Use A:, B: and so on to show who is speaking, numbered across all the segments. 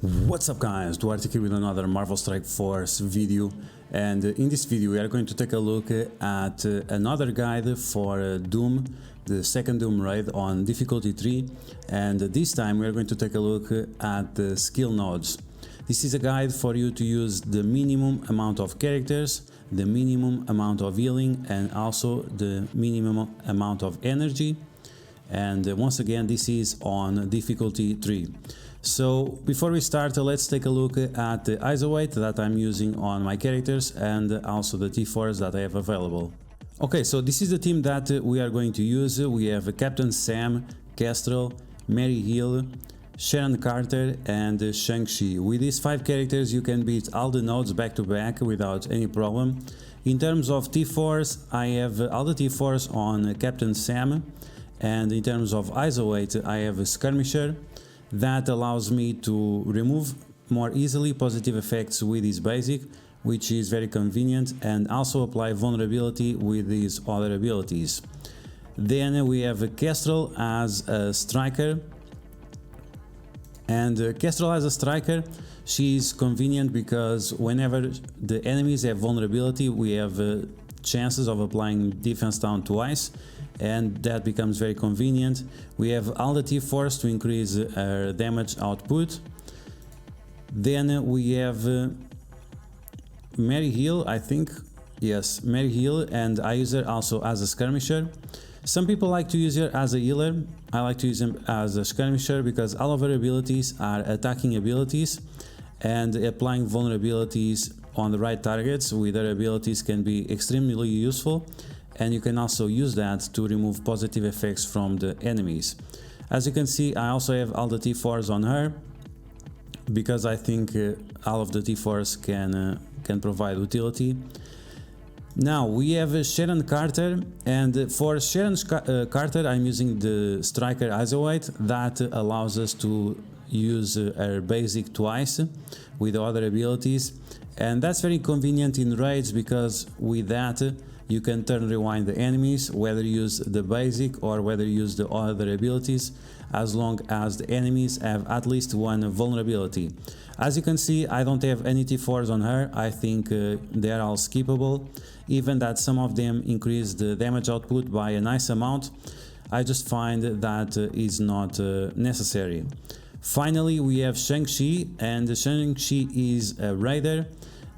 A: What's up guys, duarktikhq with another Marvel Strike Force video, and in this video we are going to take a look at another guide for Doom, the second Doom raid on difficulty 3, and this time we are going to take a look at the skill nodes. This is a guide for you to use the minimum amount of characters, the minimum amount of healing, and also the minimum amount of energy. And once again, this is on difficulty 3. So before we start, let's take a look at the ISO weight that I'm using on my characters and also the T4s that I have available. Okay, so this is the team that we are going to use. We have Captain Sam, Kestrel, Mary Hill, Sharon Carter and Shang-Chi. With these 5 characters you can beat all the nodes back to back without any problem. In terms of T4s, I have all the T4s on Captain Sam, and in terms of ISO weight I have a Skirmisher. That allows me to remove more easily positive effects with his basic, which is very convenient, and also apply vulnerability with his other abilities. Then we have Kestrel as a striker, and Kestrel as a striker, she's convenient because whenever the enemies have vulnerability we have chances of applying defense down twice, and that becomes very convenient. We have all the T4s to increase our damage output. Then we have Mary Hill, I think. Yes, Mary Hill, and I use her also as a skirmisher. Some people like to use her as a healer. I like to use him as a skirmisher because all of her abilities are attacking abilities, and applying vulnerabilities on the right targets with her abilities can be extremely useful. And you can also use that to remove positive effects from the enemies. As you can see, I also have all the T4s on her because I think all of the T4s can provide utility. Now we have Sharon Carter, and for Sharon Carter I'm using the striker ISO weight that allows us to use her basic twice with other abilities, and that's very convenient in raids because with that you can turn rewind the enemies, whether you use the basic or whether you use the other abilities, as long as the enemies have at least one vulnerability. As you can see, I don't have any T4s on her. I think they are all skippable, even that some of them increase the damage output by a nice amount. I just find that is not necessary. Finally, we have Shang-Chi, and Shang-Chi is a raider.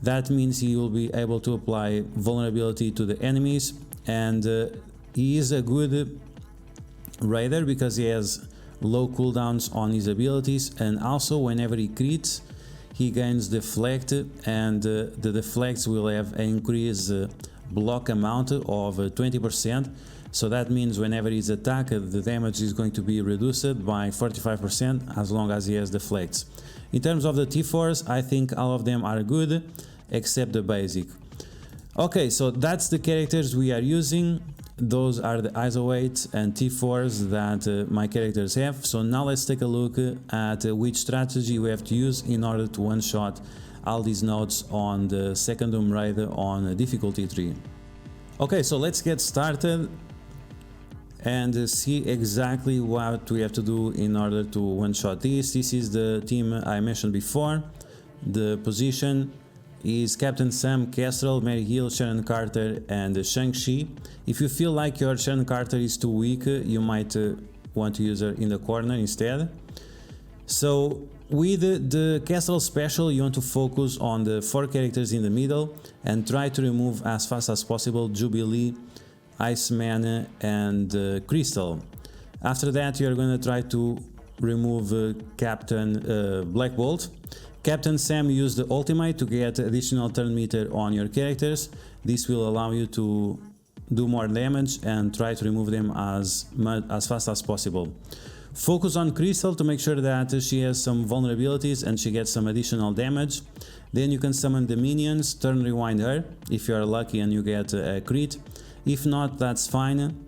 A: That means he will be able to apply vulnerability to the enemies, and he is a good raider because he has low cooldowns on his abilities, and also whenever he crits he gains deflect, and the deflects will have an increased block amount of 20%. So that means whenever he's attacked the damage is going to be reduced by 45% as long as he has deflects. In terms of the T4s, I think all of them are good except the basic. Okay, so that's the characters we are using. Those are the ISO weights and T4s that my characters have. So now let's take a look at which strategy we have to use in order to one-shot all these nodes on the second Doom raid on difficulty 3. Okay, so let's get started and see exactly what we have to do in order to one-shot this. This is the team I mentioned before. The position is Captain Sam, Kestrel, Mary Hill, Sharon Carter and Shang-Chi. If you feel like your Sharon Carter is too weak, you might want to use her in the corner instead. So with the Kestrel special you want to focus on the 4 characters in the middle and try to remove as fast as possible Jubilee, Iceman and Crystal. After that you are going to try to remove Captain Black Bolt. Captain Sam used the ultimate to get additional turn meter on your characters. This will allow you to do more damage and try to remove them as fast as possible. Focus on Crystal to make sure that she has some vulnerabilities and she gets some additional damage. Then you can summon the minions, turn rewind her if you are lucky and you get a crit. If not, that's fine.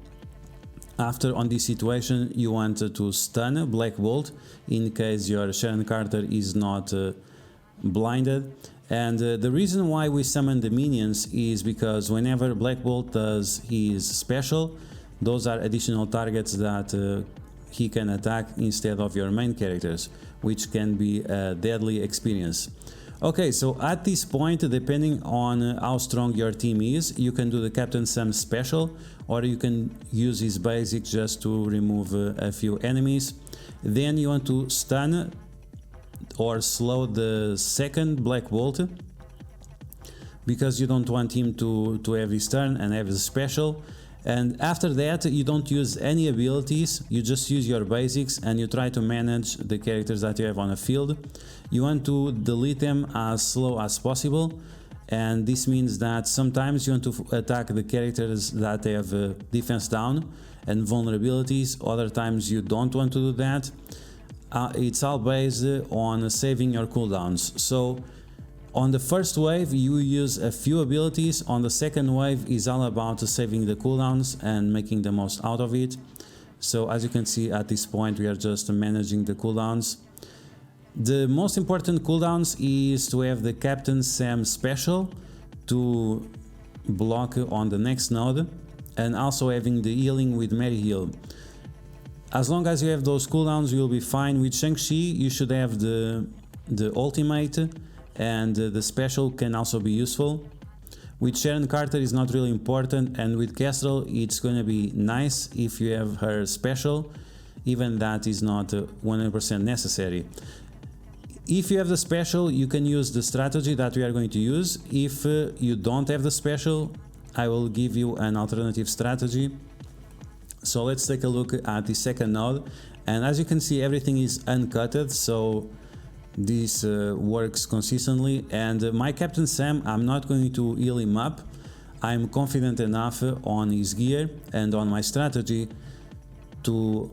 A: After, on this situation, you want to stun Black Bolt in case your Sharon Carter is not blinded. And the reason why we summon the minions is because whenever Black Bolt does his special, those are additional targets that he can attack instead of your main characters, which can be a deadly experience. Okay, so at this point, depending on how strong your team is, you can do the Captain Sam special, or you can use his basic just to remove a few enemies. Then you want to stun or slow the second Black Bolt, because you don't want him to have his turn and have his special. And after that, you don't use any abilities, you just use your basics and you try to manage the characters that you have on the field. You want to delete them as slow as possible, and this means that sometimes you want to attack the characters that have defense down and vulnerabilities, other times you don't want to do that. It's all based on saving your cooldowns. So on the first wave you use a few abilities, on the second wave is all about saving the cooldowns and making the most out of it. So as you can see, at this point we are just managing the cooldowns. The most important cooldowns is to have the Captain Sam special to block on the next node, and also having the healing with Mary Heal. As long as you have those cooldowns, you'll be fine. With Shang-Chi you should have the ultimate, and the special can also be useful. With Sharon Carter is not really important, and with Kestrel it's gonna be nice if you have her special, even that is not 100% necessary. If you have the special, you can use the strategy that we are going to use. If you don't have the special, I will give you an alternative strategy. So let's take a look at the second node, and as you can see, everything is uncutted, so this works consistently. And my Captain Sam, I'm not going to heal him up. I'm confident enough on his gear and on my strategy to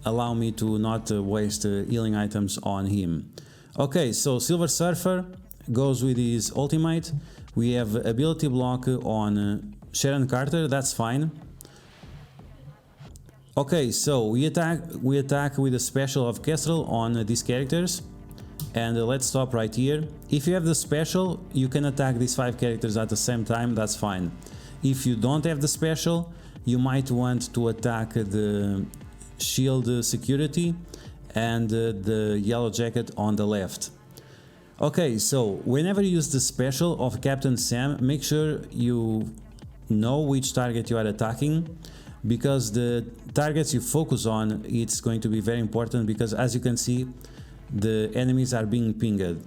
A: allow me to not waste healing items on him. Okay, so Silver Surfer goes with his ultimate. We have ability block on Sharon Carter, that's fine. Okay, so we attack with a special of Kestrel on these characters. And let's stop right here. If you have the special, you can attack these 5 characters at the same time, that's fine. If you don't have the special, you might want to attack the shield security and the yellow jacket on the left. Okay, so whenever you use the special of Captain Sam, make sure you know which target you are attacking, because the targets you focus on, it's going to be very important, because as you can see, the enemies are being pinged.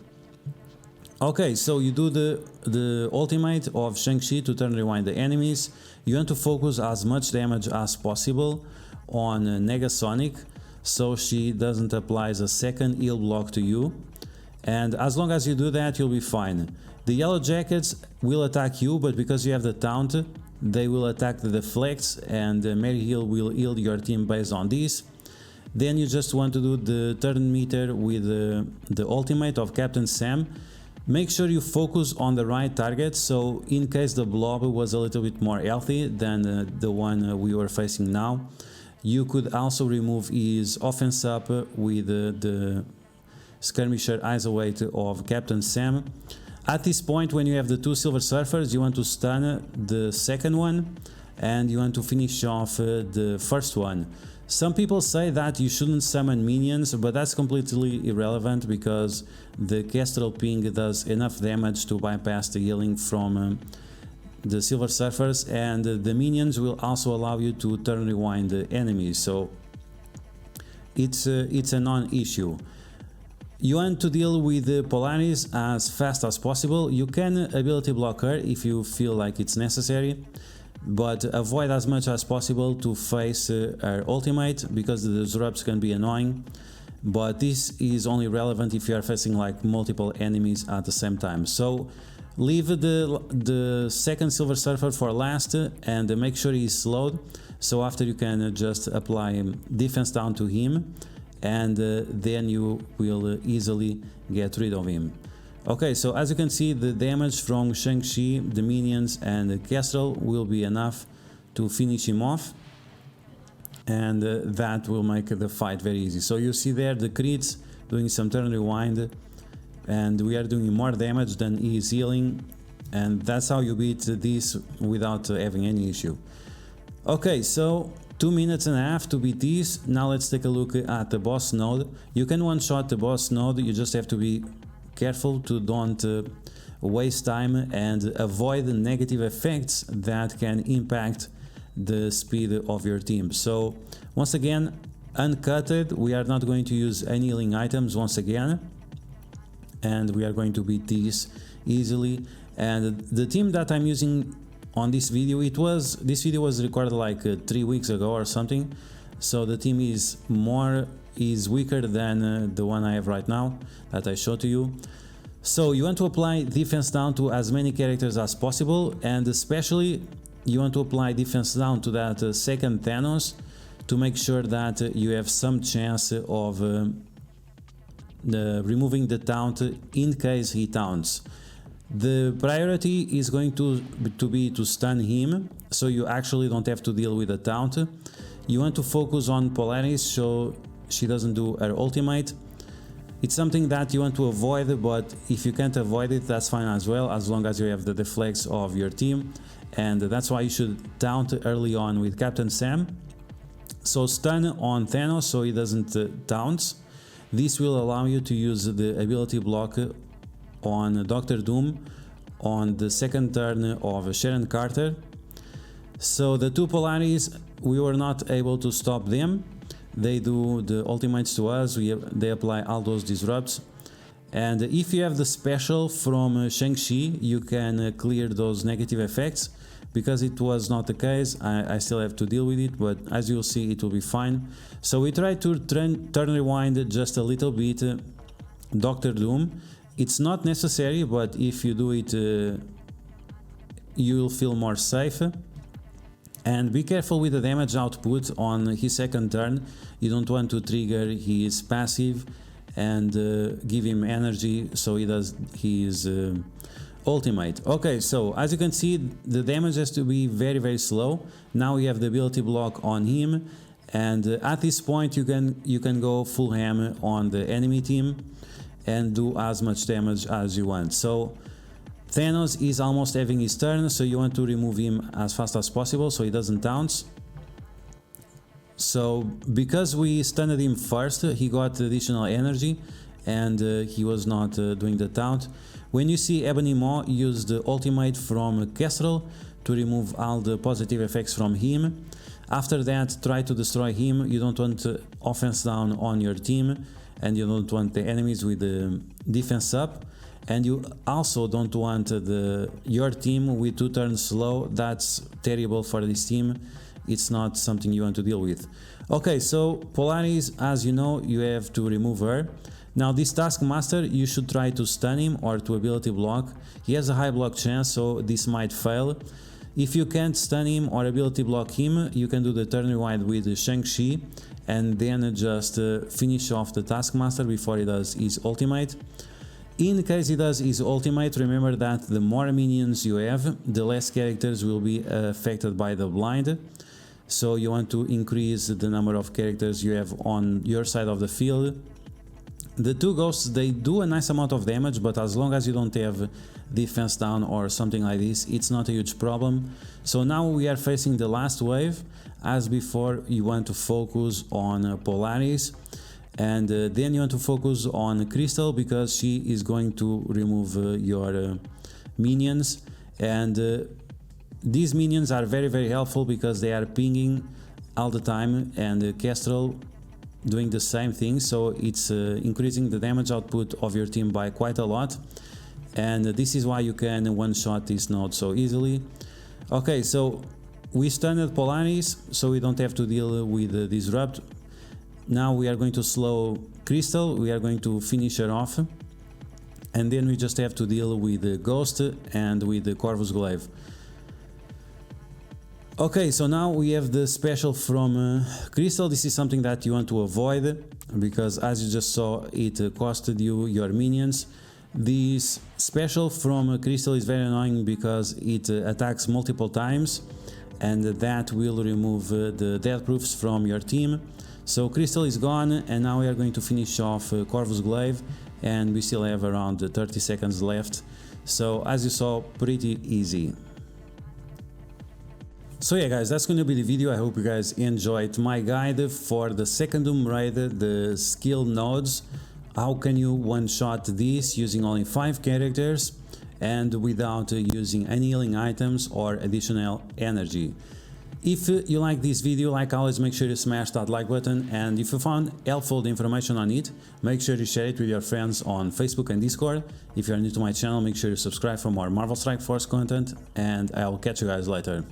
A: Okay, so you do the ultimate of Shang-Chi to turn rewind the enemies. You want to focus as much damage as possible on Negasonic, so she doesn't apply a second heal block to you. And as long as you do that, you'll be fine. The yellow jackets will attack you, but because you have the taunt, they will attack the deflects, and Mary Heal will heal your team based on this. Then you just want to do the turn meter with the ultimate of Captain Sam. Make sure you focus on the right target, so in case the blob was a little bit more healthy than the one we were facing now, you could also remove his offense up with the skirmisher isolate of Captain Sam. At this point, when you have the 2 Silver Surfers, you want to stun the second one and you want to finish off the first one. Some people say that you shouldn't summon minions, but that's completely irrelevant, because the Kestrel ping does enough damage to bypass the healing from the Silver Surfers, and the minions will also allow you to turn rewind the enemies, so it's a non-issue. You want to deal with the Polaris as fast as possible. You can ability block her if you feel like it's necessary, but avoid as much as possible to face her ultimate, because the disrupts can be annoying. But this is only relevant if you are facing like multiple enemies at the same time. So leave the second Silver Surfer for last and make sure he's slowed, so after you can just apply defense down to him, and then you will easily get rid of him. Okay, so as you can see, the damage from Shang-Chi, the minions and the Kestrel will be enough to finish him off, and that will make the fight very easy. So you see there the crits doing some turn rewind, and we are doing more damage than he is healing, and that's how you beat this without having any issue. Okay, so 2.5 minutes to beat these. Now let's take a look at the boss node. You can one-shot the boss node, you just have to be careful to don't waste time and avoid the negative effects that can impact the speed of your team. So once again, uncutted, we are not going to use any healing items once again, and we are going to beat these easily. And the team that I'm using on this video, this video was recorded like 3 weeks ago or something, so the team is weaker than the one I have right now that I showed to you. So you want to apply defense down to as many characters as possible, and especially you want to apply defense down to that second Thanos to make sure that you have some chance of removing the taunt in case he taunts. The priority is going to be to stun him, so you actually don't have to deal with the taunt. You want to focus on Polaris so she doesn't do her ultimate. It's something that you want to avoid, but if you can't avoid it, that's fine as well, as long as you have the deflects of your team. And that's why you should taunt early on with Captain Sam. So stun on Thanos so he doesn't taunt. This will allow you to use the ability block on Dr. Doom on the second turn of Sharon Carter. So the two Polaris, we were not able to stop them. They do the ultimates to us, they apply all those disrupts. And if you have the special from Shang-Chi, you can clear those negative effects. Because it was not the case, I still have to deal with it, but as you'll see, it will be fine. So we try to turn rewind just a little bit Dr. Doom. It's not necessary, but if you do it, you'll feel more safe. And be careful with the damage output on his second turn. You don't want to trigger his passive and give him energy so he does his ultimate. Okay, so as you can see, the damage has to be very slow. Now we have the ability block on him, and at this point you can go full ham on the enemy team and do as much damage as you want. So Thanos is almost having his turn, so you want to remove him as fast as possible so he doesn't taunt. So because we stunned him first, he got additional energy and he was not doing the taunt. When you see Ebony Maw use the ultimate from Kestrel to remove all the positive effects from him. After that, try to destroy him. You don't want offense down on your team, and you don't want the enemies with the defense up. And you also don't want your team with 2 turns slow. That's terrible for this team. It's not something you want to deal with. Okay, so Polaris, as you know, you have to remove her. Now this Taskmaster, you should try to stun him or to ability block. He has a high block chance, so this might fail. If you can't stun him or ability block him, you can do the turn rewind with Shang-Chi and then just finish off the Taskmaster before he does his ultimate. In case he does his ultimate, remember that the more minions you have, the less characters will be affected by the blind. So you want to increase the number of characters you have on your side of the field. The two ghosts, they do a nice amount of damage, but as long as you don't have defense down or something like this, it's not a huge problem. So now we are facing the last wave. As before, you want to focus on Polaris, and then you want to focus on Crystal because she is going to remove your minions. And these minions are very helpful because they are pinging all the time, and Kestrel doing the same thing, so it's increasing the damage output of your team by quite a lot, and this is why you can one-shot this node so easily. Okay, so we stunned Polaris, so we don't have to deal with the disrupt. Now we are going to slow Crystal, we are going to finish her off, and then we just have to deal with the Ghost and with the Corvus Glaive. Okay, so now we have the special from Crystal. This is something that you want to avoid because, as you just saw, it costed you your minions. This special from Crystal is very annoying because it attacks multiple times, and that will remove the death proofs from your team. So Crystal is gone, and now we are going to finish off Corvus Glaive, and we still have around 30 seconds left. So as you saw, pretty easy. So yeah guys, that's going to be the video. I hope you guys enjoyed my guide for the second Doom Raider, the skill nodes. How can you one-shot this using only 5 characters and without using any healing items or additional energy. If you like this video, like always, make sure to smash that like button, and if you found helpful the information on it, make sure to share it with your friends on Facebook and Discord. If you are new to my channel, make sure to subscribe for more Marvel Strike Force content, and I'll catch you guys later.